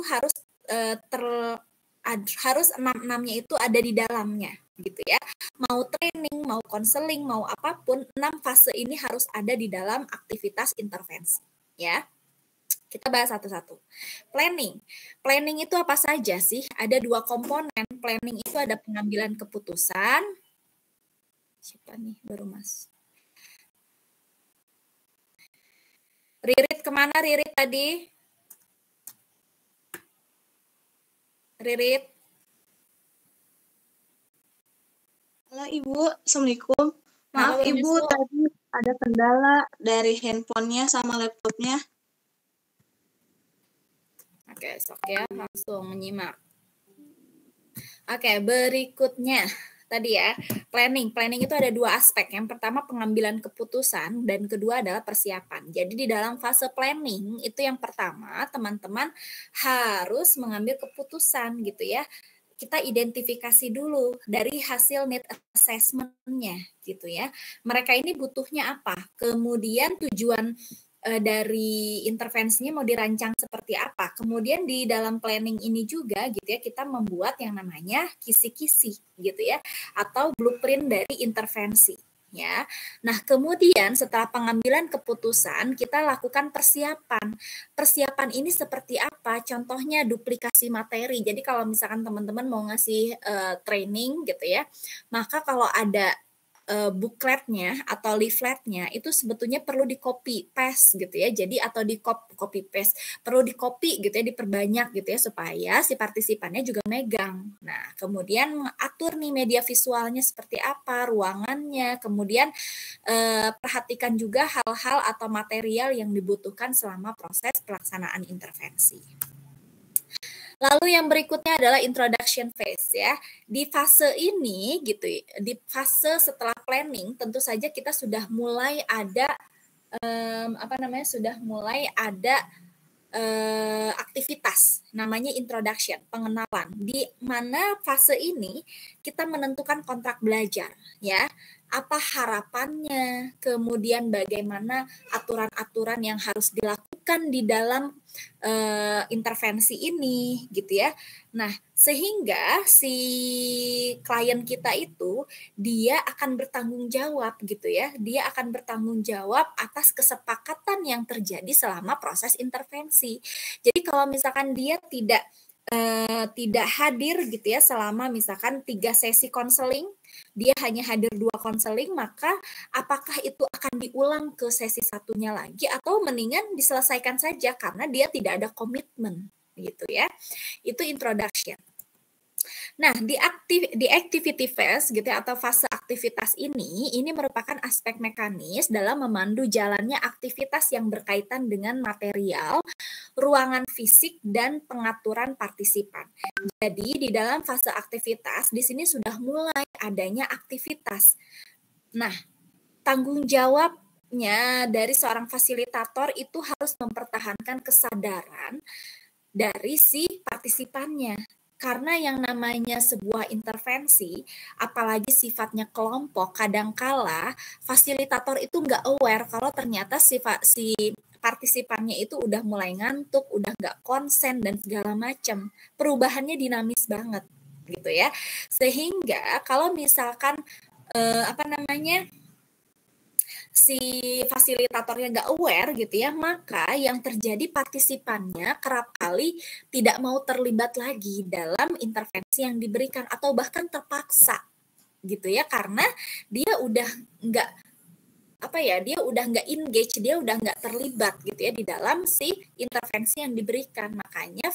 harus harus 6-6-nya itu ada di dalamnya gitu ya. Mau training, mau konseling, mau apapun, 6 fase ini harus ada di dalam aktivitas intervensi ya. Kita bahas satu-satu. Planning. Planning itu apa saja sih? Ada 2 komponen. Planning itu ada pengambilan keputusan. Siapa nih baru Mas? Ririt kemana Ririt tadi? Ririt. Halo Ibu, Assalamualaikum. Maaf Halo, Ibu, tadi ada kendala dari handphonenya sama laptopnya. Oke, sok ya, langsung menyimak. Oke, berikutnya tadi ya, planning. Planning itu ada 2 aspek. Yang pertama pengambilan keputusan dan kedua adalah persiapan. Jadi di dalam fase planning itu yang pertama teman-teman harus mengambil keputusan gitu ya. Kita identifikasi dulu dari hasil need assessment-nya gitu ya. Mereka ini butuhnya apa? Kemudian tujuan dari intervensinya mau dirancang seperti apa. Kemudian di dalam planning ini juga gitu ya, kita membuat yang namanya kisi-kisi gitu ya, atau blueprint dari intervensi ya. Nah, kemudian setelah pengambilan keputusan, kita lakukan persiapan. Persiapan ini seperti apa? Contohnya duplikasi materi. Jadi kalau misalkan teman-teman mau ngasih training gitu ya, maka kalau ada bookletnya atau leafletnya itu sebetulnya perlu di copy paste gitu ya. Jadi atau di copy paste, perlu di copy gitu ya, diperbanyak gitu ya supaya si partisipannya juga megang. Nah, kemudian mengatur nih media visualnya seperti apa, ruangannya, kemudian perhatikan juga hal-hal atau material yang dibutuhkan selama proses pelaksanaan intervensi. Lalu yang berikutnya adalah introduction phase ya. Di fase ini gitu, di fase setelah planning tentu saja kita sudah mulai ada sudah mulai ada aktivitas namanya introduction, pengenalan. Di mana fase ini kita menentukan kontrak belajar ya. Apa harapannya, kemudian bagaimana aturan-aturan yang harus dilakukan di dalam intervensi ini gitu ya. Nah, sehingga si klien kita itu dia akan bertanggung jawab gitu ya. Dia akan bertanggung jawab atas kesepakatan yang terjadi selama proses intervensi. Jadi kalau misalkan dia tidak hadir gitu ya selama misalkan 3 sesi konseling, dia hanya hadir 2 konseling, maka apakah itu akan diulang ke sesi satunya lagi atau mendingan diselesaikan saja karena dia tidak ada komitmen gitu ya. Itu introduction. Nah, di activity phase gitu ya, atau fase aktivitas ini merupakan aspek mekanis dalam memandu jalannya aktivitas yang berkaitan dengan material, ruangan fisik, dan pengaturan partisipan. Jadi, di dalam fase aktivitas, di sini sudah mulai adanya aktivitas. Nah, tanggung jawabnya dari seorang fasilitator itu harus mempertahankan kesadaran dari si partisipannya. Karena yang namanya sebuah intervensi, apalagi sifatnya kelompok, kadangkala fasilitator itu nggak aware kalau ternyata si partisipannya itu udah mulai ngantuk, udah nggak konsen dan segala macam. Perubahannya dinamis banget gitu ya. Sehingga kalau misalkan si fasilitatornya nggak aware gitu ya, maka yang terjadi partisipannya kerap kali tidak mau terlibat lagi dalam intervensi yang diberikan atau bahkan terpaksa gitu ya, karena dia udah nggak engage, dia udah nggak terlibat gitu ya di dalam si intervensi yang diberikan. Makanya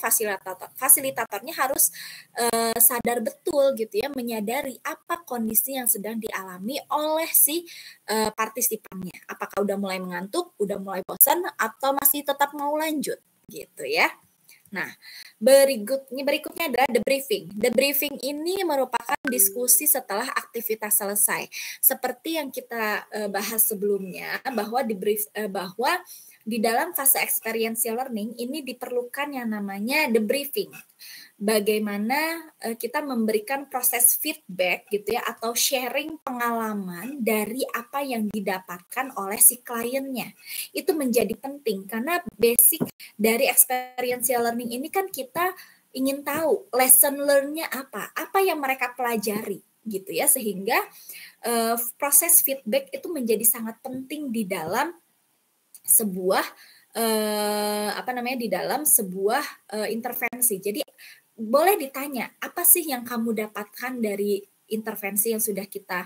fasilitatornya harus sadar betul gitu ya, menyadari apa kondisi yang sedang dialami oleh si partisipannya. Apakah udah mulai mengantuk, udah mulai bosan, atau masih tetap mau lanjut gitu ya. Nah, berikutnya adalah debriefing. Debriefing ini merupakan diskusi setelah aktivitas selesai. Seperti yang kita bahas sebelumnya, bahwa di dalam fase experiential learning ini diperlukan yang namanya debriefing. Bagaimana kita memberikan proses feedback gitu ya, atau sharing pengalaman dari apa yang didapatkan oleh si kliennya. Itu menjadi penting karena basic dari experiential learning ini kan kita ingin tahu lesson learn-nya apa yang mereka pelajari gitu ya, sehingga proses feedback itu menjadi sangat penting di dalam sebuah di dalam sebuah intervensi. Jadi boleh ditanya, apa sih yang kamu dapatkan dari intervensi yang sudah kita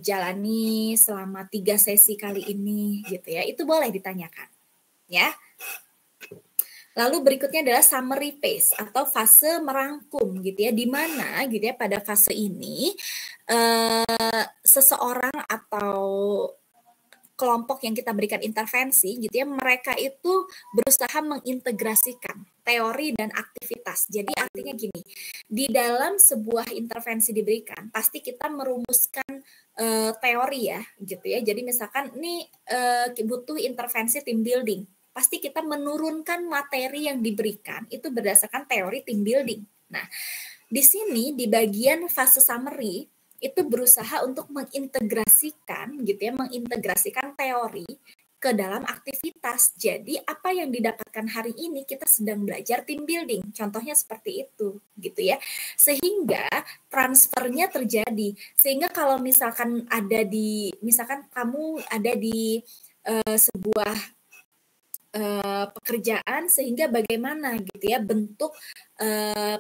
jalani selama 3 sesi kali ini gitu ya. Itu boleh ditanyakan ya. Lalu berikutnya adalah summary phase atau fase merangkum gitu ya, di mana gitu ya pada fase ini seseorang atau kelompok yang kita berikan intervensi gitu ya, mereka itu berusaha mengintegrasikan teori dan aktivitas. Jadi artinya gini, di dalam sebuah intervensi diberikan, pasti kita merumuskan teori ya gitu ya. Jadi misalkan ini butuh intervensi team building, pasti kita menurunkan materi yang diberikan itu berdasarkan teori team building. Nah, di sini di bagian fase summary itu berusaha untuk mengintegrasikan gitu ya, mengintegrasikan teori ke dalam aktivitas. Jadi apa yang didapatkan hari ini kita sedang belajar team building. Contohnya seperti itu gitu ya. Sehingga transfernya terjadi. Sehingga kalau misalkan misalkan kamu ada di sebuah pekerjaan, sehingga bagaimana gitu ya bentuk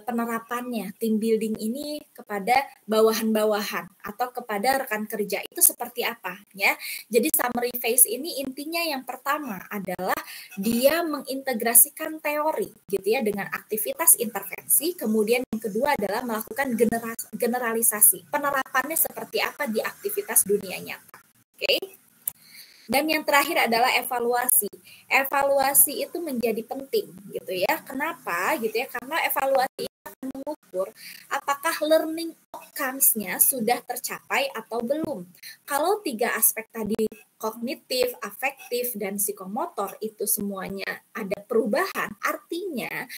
penerapannya team building ini kepada bawahan-bawahan atau kepada rekan kerja itu seperti apa ya. Jadi summary phase ini intinya yang pertama adalah dia mengintegrasikan teori gitu ya dengan aktivitas intervensi, kemudian yang kedua adalah melakukan generalisasi, penerapannya seperti apa di aktivitas dunia nyata. Oke. Dan yang terakhir adalah evaluasi. Evaluasi itu menjadi penting gitu ya. Kenapa gitu ya? Karena evaluasi akan mengukur apakah learning outcomes-nya sudah tercapai atau belum. Kalau 3 aspek tadi, kognitif, afektif, dan psikomotor itu semuanya ada perubahan, artinya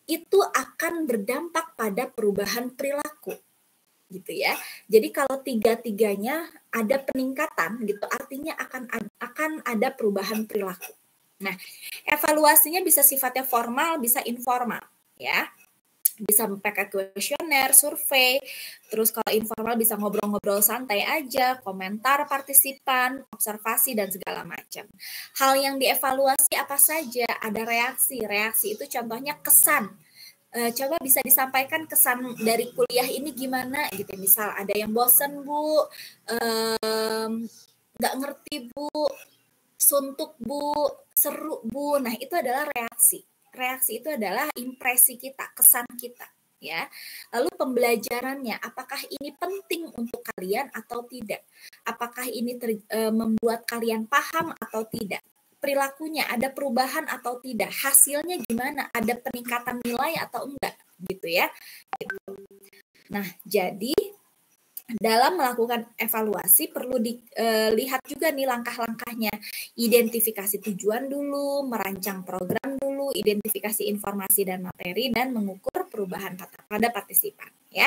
itu akan berdampak pada perubahan perilaku gitu ya. Jadi kalau 3-tiganya ada peningkatan gitu, artinya akan ada perubahan perilaku. Nah, evaluasinya bisa sifatnya formal, bisa informal ya. Bisa pakai kuesioner, survei, terus kalau informal bisa ngobrol-ngobrol santai aja, komentar partisipan, observasi dan segala macam. Hal yang dievaluasi apa saja? Ada reaksi. Reaksi itu contohnya kesan. Coba bisa disampaikan kesan dari kuliah ini gimana gitu. Misal ada yang bosen Bu, nggak ngerti Bu, suntuk Bu, seru Bu. Nah itu adalah reaksi. Reaksi itu adalah impresi kita, kesan kita ya. Lalu pembelajarannya, apakah ini penting untuk kalian atau tidak? Apakah ini membuat kalian paham atau tidak? Perilakunya ada perubahan atau tidak, hasilnya gimana, ada peningkatan nilai atau enggak gitu ya. Nah jadi dalam melakukan evaluasi perlu dilihat juga nih langkah-langkahnya, identifikasi tujuan dulu, merancang program dulu, identifikasi informasi dan materi, dan mengukur perubahan pada partisipan ya.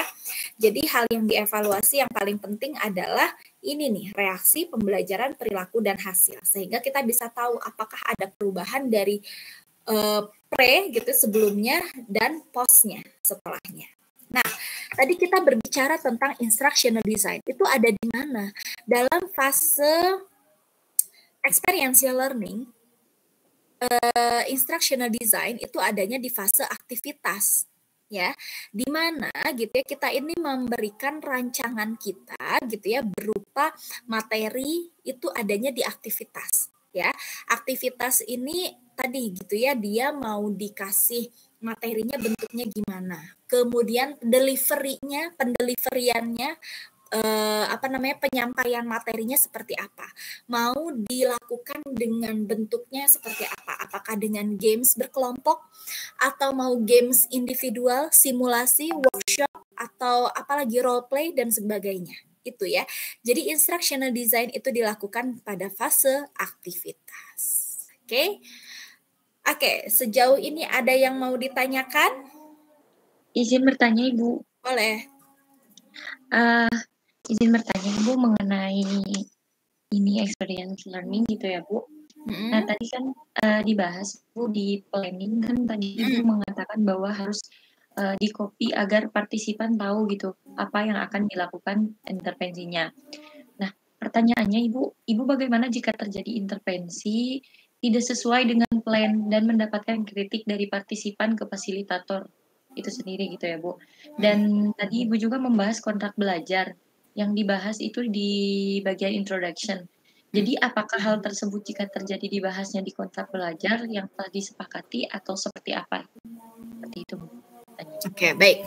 Jadi hal yang dievaluasi yang paling penting adalah ini nih, reaksi, pembelajaran, perilaku, dan hasil. Sehingga kita bisa tahu apakah ada perubahan dari pre gitu sebelumnya dan postnya setelahnya. Nah, tadi kita berbicara tentang instructional design. Itu ada di mana? Dalam fase experiential learning, instructional design itu adanya di fase aktivitas. Ya, di mana gitu ya kita ini memberikan rancangan kita gitu ya berupa materi itu adanya di aktivitas ya. Aktivitas ini tadi gitu ya, dia mau dikasih materinya bentuknya gimana, kemudian pendeliveriannya penyampaian materinya seperti apa, mau dilakukan dengan bentuknya seperti apa, apakah dengan games berkelompok atau mau games individual, simulasi, workshop, atau apalagi role play dan sebagainya itu ya. Jadi instructional design itu dilakukan pada fase aktivitas. Oke. Oke, sejauh ini ada yang mau ditanyakan? Izin bertanya Ibu. Boleh. Izin bertanya Ibu mengenai ini experience learning gitu ya Bu. Nah tadi kan dibahas Bu di planning kan tadi Ibu mengatakan bahwa harus di copy agar partisipan tahu gitu apa yang akan dilakukan intervensinya. Nah pertanyaannya Ibu bagaimana jika terjadi intervensi tidak sesuai dengan plan dan mendapatkan kritik dari partisipan ke fasilitator itu sendiri gitu ya Bu. Dan tadi Ibu juga membahas kontrak belajar yang dibahas itu di bagian introduction. Jadi apakah hal tersebut jika terjadi dibahasnya di kontrak belajar yang telah disepakati atau seperti apa? Seperti itu Bu. Oke, baik.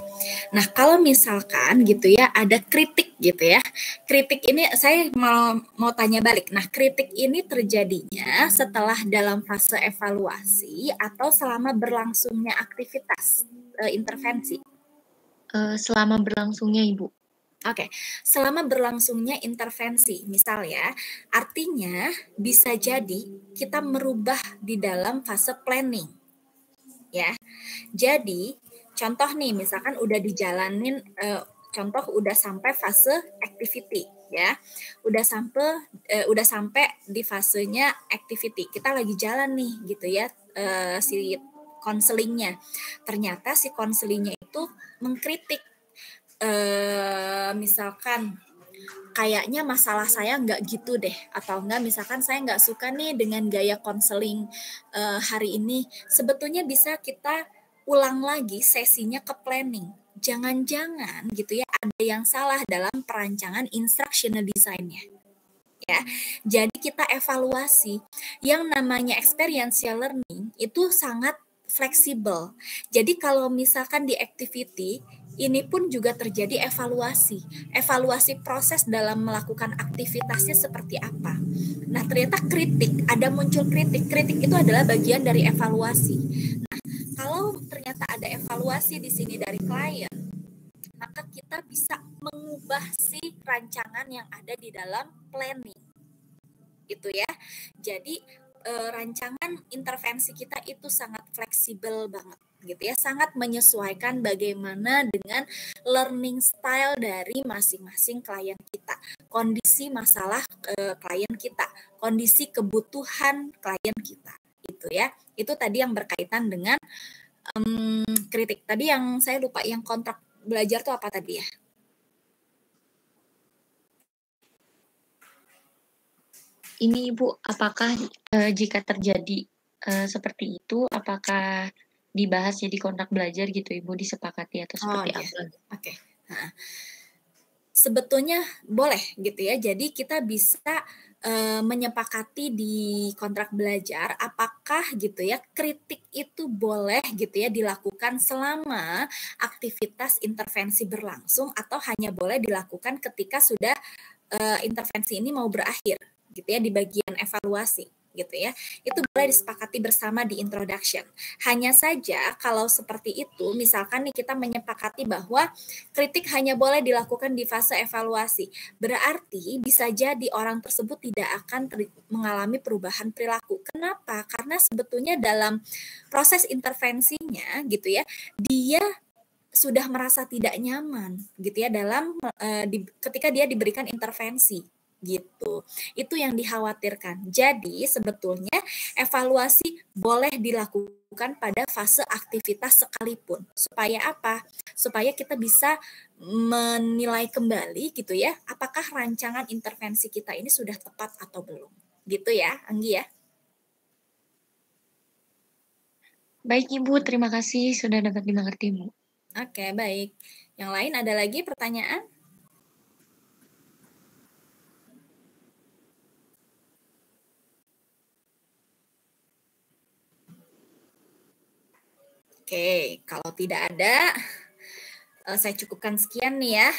Nah, kalau misalkan gitu ya ada kritik gitu ya. Kritik ini saya mau tanya balik. Nah, kritik ini terjadinya setelah dalam fase evaluasi atau selama berlangsungnya aktivitas intervensi? Selama berlangsungnya Ibu. Oke, selama berlangsungnya intervensi, misal ya, artinya bisa jadi kita merubah di dalam fase planning. Ya. Jadi, contoh nih misalkan udah dijalanin contoh udah sampai fase activity ya. Udah sampai di fasenya activity. Kita lagi jalan nih gitu ya si konselingnya. Ternyata si konselingnya itu mengkritik misalkan kayaknya masalah saya nggak gitu deh, atau enggak misalkan saya nggak suka nih dengan gaya konseling hari ini. Sebetulnya bisa kita ulang lagi sesinya ke planning. Jangan-jangan gitu ya ada yang salah dalam perancangan instructional design-nya. Ya, jadi kita evaluasi. Yang namanya experiential learning itu sangat fleksibel. Jadi kalau misalkan di activity ini pun juga terjadi evaluasi. Evaluasi proses dalam melakukan aktivitasnya seperti apa. Nah, ternyata ada muncul kritik. Kritik itu adalah bagian dari evaluasi. Nah, kalau ternyata ada evaluasi di sini dari klien, maka kita bisa mengubah si rancangan yang ada di dalam planning. Gitu ya. Jadi rancangan intervensi kita itu sangat fleksibel banget gitu ya, sangat menyesuaikan bagaimana dengan learning style dari masing-masing klien kita, kondisi masalah klien kita, kondisi kebutuhan klien kita, itu ya. Itu tadi yang berkaitan dengan kritik. Tadi yang saya lupa, yang kontrak belajar tuh apa tadi ya? Ini Ibu, apakah jika terjadi seperti itu, apakah dibahas jadi kontrak belajar gitu Ibu, disepakati atau seperti apa? Oke. Nah, sebetulnya boleh gitu ya. Jadi kita bisa menyepakati di kontrak belajar apakah gitu ya kritik itu boleh gitu ya dilakukan selama aktivitas intervensi berlangsung atau hanya boleh dilakukan ketika sudah intervensi ini mau berakhir gitu ya di bagian evaluasi gitu ya. Itu boleh disepakati bersama di introduction. Hanya saja kalau seperti itu, misalkan nih kita menyepakati bahwa kritik hanya boleh dilakukan di fase evaluasi. Berarti bisa jadi orang tersebut tidak akan mengalami perubahan perilaku. Kenapa? Karena sebetulnya dalam proses intervensinya gitu ya, dia sudah merasa tidak nyaman gitu ya dalam ketika dia diberikan intervensi gitu. Itu yang dikhawatirkan. Jadi sebetulnya evaluasi boleh dilakukan pada fase aktivitas sekalipun. Supaya apa? Supaya kita bisa menilai kembali gitu ya, apakah rancangan intervensi kita ini sudah tepat atau belum. Gitu ya, Anggi ya. Baik Ibu, terima kasih sudah dapat dimengerti Bu. Oke, baik. Yang lain ada lagi pertanyaan? Oke, kalau tidak ada, saya cukupkan sekian nih ya.